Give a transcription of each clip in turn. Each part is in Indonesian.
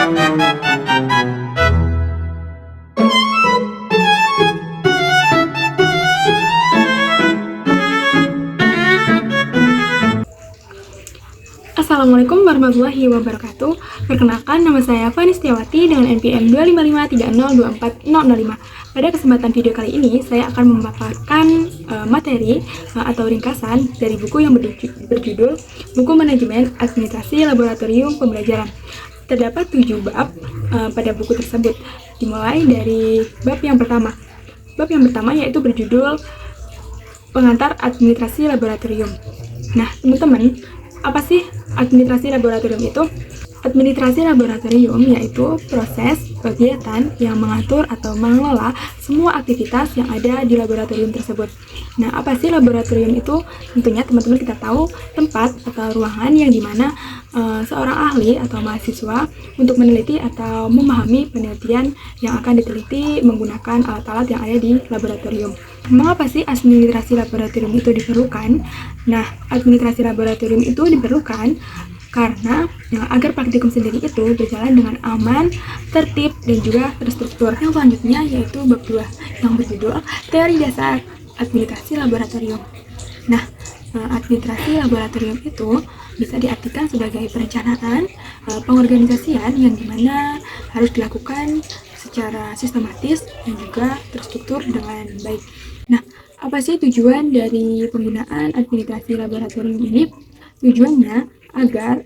Assalamualaikum warahmatullahi wabarakatuh. Perkenalkan, nama saya Fani Setiawati dengan NPM 255302405. Pada kesempatan video kali ini, saya akan memaparkan materi atau ringkasan dari buku yang berjudul Buku Manajemen Administrasi Laboratorium Pembelajaran. Terdapat 7 bab pada buku tersebut, dimulai dari bab yang pertama. Bab yang pertama yaitu berjudul Pengantar Administrasi Laboratorium. Nah, teman-teman, apa sih administrasi laboratorium itu? Administrasi laboratorium yaitu proses kegiatan yang mengatur atau mengelola semua aktivitas yang ada di laboratorium tersebut. Nah, apa sih laboratorium itu? Tentunya teman-teman kita tahu tempat atau ruangan yang dimana seorang ahli atau mahasiswa untuk meneliti atau memahami penelitian yang akan diteliti menggunakan alat-alat yang ada di laboratorium. Mengapa sih administrasi laboratorium itu diperlukan? Nah, administrasi laboratorium itu diperlukan karena agar praktikum sendiri itu berjalan dengan aman, tertib, dan juga terstruktur. Yang selanjutnya yaitu bab 2 yang berjudul Teori Dasar Administrasi Laboratorium. Nah, administrasi laboratorium itu bisa diartikan sebagai perencanaan, pengorganisasian yang dimana harus dilakukan secara sistematis dan juga terstruktur dengan baik. Nah, apa sih tujuan dari penggunaan administrasi laboratorium ini? Tujuannya agar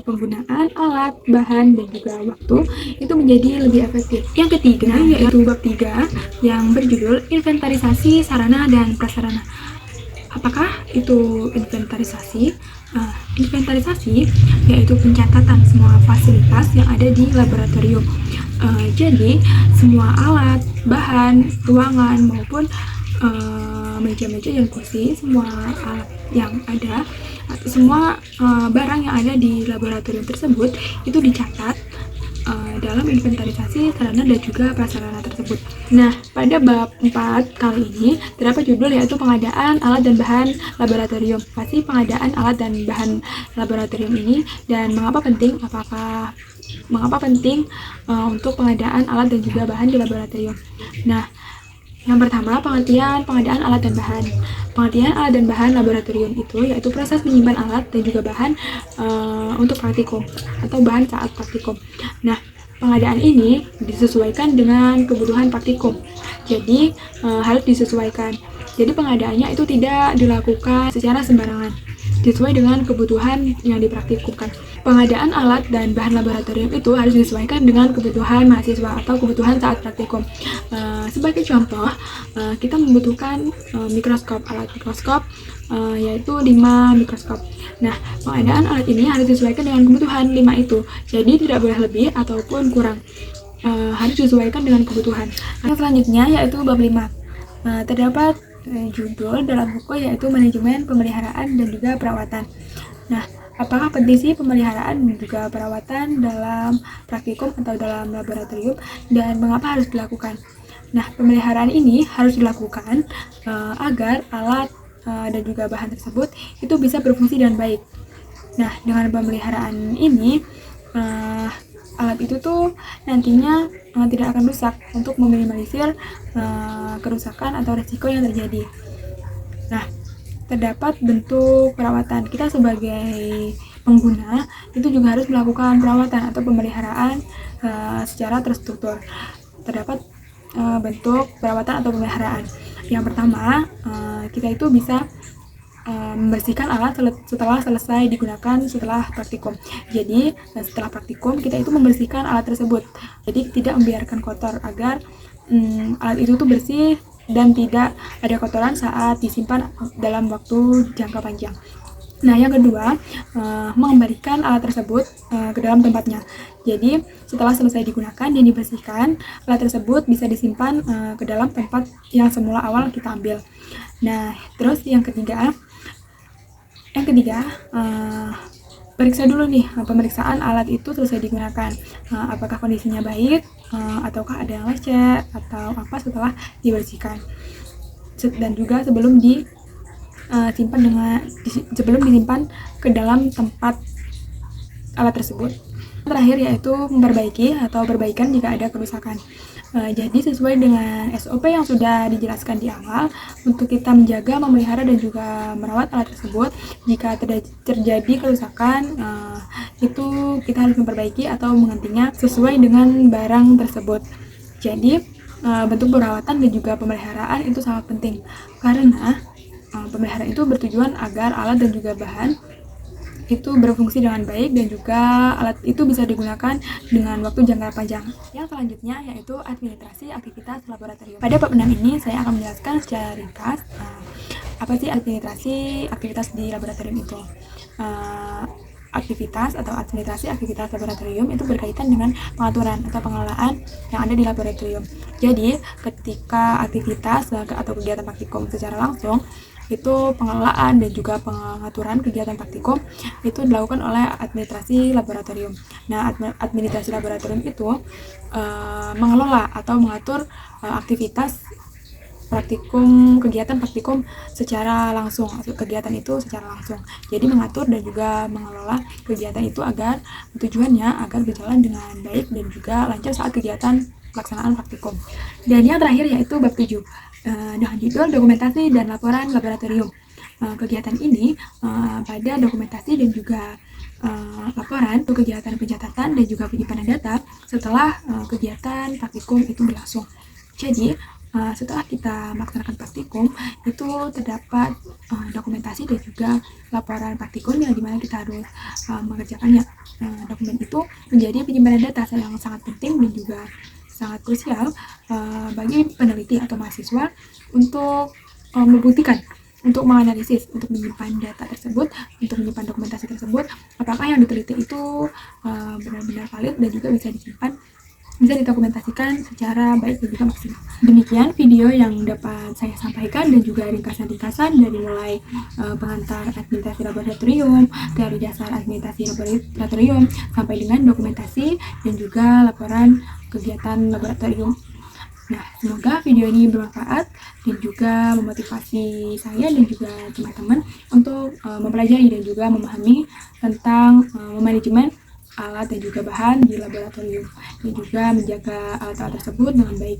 penggunaan alat, bahan, dan juga waktu itu menjadi lebih efektif. Yang ketiga yaitu bab 3 yang berjudul Inventarisasi Sarana dan Prasarana. Apakah itu inventarisasi? Inventarisasi yaitu pencatatan semua fasilitas yang ada di laboratorium. Jadi semua alat, bahan, ruangan maupun meja-meja dan kursi, semua alat yang ada, semua barang yang ada di laboratorium tersebut itu dicatat dalam inventarisasi sarana dan juga prasarana tersebut. Nah, pada bab 4 kali ini terdapat judul yaitu pengadaan alat dan bahan laboratorium. Pasti pengadaan alat dan bahan laboratorium ini dan mengapa penting? Mengapa penting untuk pengadaan alat dan juga bahan di laboratorium? Nah, yang pertama, pengadaan alat dan bahan. Pengertian alat dan bahan laboratorium itu yaitu proses menyimpan alat dan juga bahan untuk praktikum atau bahan saat praktikum. Nah, pengadaan ini disesuaikan dengan kebutuhan praktikum. Jadi, harus disesuaikan. Jadi, pengadaannya itu tidak dilakukan secara sembarangan, sesuai dengan kebutuhan yang dipraktikumkan. Pengadaan alat dan bahan laboratorium itu harus disesuaikan dengan kebutuhan mahasiswa atau kebutuhan saat praktikum. Sebagai contoh, kita membutuhkan alat mikroskop, yaitu 5 mikroskop. Nah, pengadaan alat ini harus disesuaikan dengan kebutuhan 5 itu. Jadi tidak boleh lebih ataupun kurang. Harus disesuaikan dengan kebutuhan. Yang selanjutnya yaitu bab 5. Terdapat judul dalam buku yaitu Manajemen Pemeliharaan dan juga Perawatan. Nah, apakah penting sih pemeliharaan dan juga perawatan dalam praktikum atau dalam laboratorium dan mengapa harus dilakukan? Nah, pemeliharaan ini harus dilakukan agar alat dan juga bahan tersebut itu bisa berfungsi dengan baik. Nah, dengan pemeliharaan ini alat itu tuh nantinya tidak akan rusak untuk meminimalisir kerusakan atau resiko yang terjadi. Nah, terdapat bentuk perawatan. Kita sebagai pengguna itu juga harus melakukan perawatan atau pemeliharaan secara terstruktur. Terdapat bentuk perawatan atau pemeliharaan. Yang pertama, kita itu bisa membersihkan alat setelah selesai digunakan setelah praktikum. Jadi setelah praktikum kita itu membersihkan alat tersebut. Jadi tidak membiarkan kotor agar alat itu tuh bersih dan tidak ada kotoran saat disimpan dalam waktu jangka panjang. Nah, yang kedua, mengembalikan alat tersebut ke dalam tempatnya. Jadi setelah selesai digunakan dan dibersihkan, alat tersebut bisa disimpan ke dalam tempat yang semula awal kita ambil. Nah, terus yang ketiga, periksa dulu nih pemeriksaan alat itu selesai digunakan. Apakah kondisinya baik, ataukah ada yang lecet atau apa setelah dibersihkan. Dan juga sebelum disimpan ke dalam tempat alat tersebut. Terakhir yaitu memperbaiki atau perbaikan jika ada kerusakan. Jadi sesuai dengan SOP yang sudah dijelaskan di awal, untuk kita menjaga, memelihara, dan juga merawat alat tersebut, jika terjadi kerusakan, itu kita harus memperbaiki atau menggantinya sesuai dengan barang tersebut. Jadi bentuk perawatan dan juga pemeliharaan itu sangat penting, karena pemeliharaan itu bertujuan agar alat dan juga bahan itu berfungsi dengan baik dan juga alat itu bisa digunakan dengan waktu jangka panjang. Yang selanjutnya yaitu administrasi aktivitas laboratorium. Pada bab 6 ini saya akan menjelaskan secara ringkas apa sih administrasi aktivitas di laboratorium itu. Aktivitas atau administrasi aktivitas laboratorium itu berkaitan dengan pengaturan atau pengelolaan yang ada di laboratorium. Jadi, ketika aktivitas atau kegiatan praktikum secara langsung, itu pengelolaan dan juga pengaturan kegiatan praktikum itu dilakukan oleh administrasi laboratorium. Nah, administrasi laboratorium itu mengelola atau mengatur aktivitas praktikum, kegiatan praktikum secara langsung, kegiatan itu secara langsung. Jadi mengatur dan juga mengelola kegiatan itu agar tujuannya agar berjalan dengan baik dan juga lancar saat kegiatan pelaksanaan praktikum. Dan yang terakhir yaitu bab 7 dengan judul dokumentasi dan laporan laboratorium. Kegiatan ini pada dokumentasi dan juga laporan untuk kegiatan pencatatan dan juga penyimpanan data setelah kegiatan praktikum itu berlangsung. Jadi setelah kita melaksanakan praktikum itu terdapat dokumentasi dan juga laporan praktikum yang dimana kita harus mengerjakannya. Dokumen itu menjadi penyimpanan data yang sangat penting dan juga sangat krusial bagi peneliti atau mahasiswa untuk membuktikan, untuk menganalisis, untuk menyimpan data tersebut, untuk menyimpan dokumentasi tersebut, apakah yang diteliti itu benar-benar valid dan juga bisa disimpan, bisa didokumentasikan secara baik dan juga maksimal. Demikian video yang dapat saya sampaikan dan juga ringkasan-ringkasan dari mulai pengantar administrasi laboratorium, dari dasar administrasi laboratorium, sampai dengan dokumentasi dan juga laporan kegiatan laboratorium. Nah, semoga video ini bermanfaat dan juga memotivasi saya dan juga teman-teman untuk mempelajari dan juga memahami tentang manajemen alat dan juga bahan di laboratorium dan juga menjaga alat-alat tersebut dengan baik.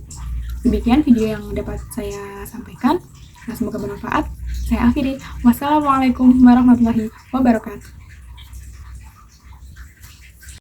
Demikian video yang dapat saya sampaikan. Nah, semoga bermanfaat. Saya akhiri. Wassalamualaikum warahmatullahi wabarakatuh.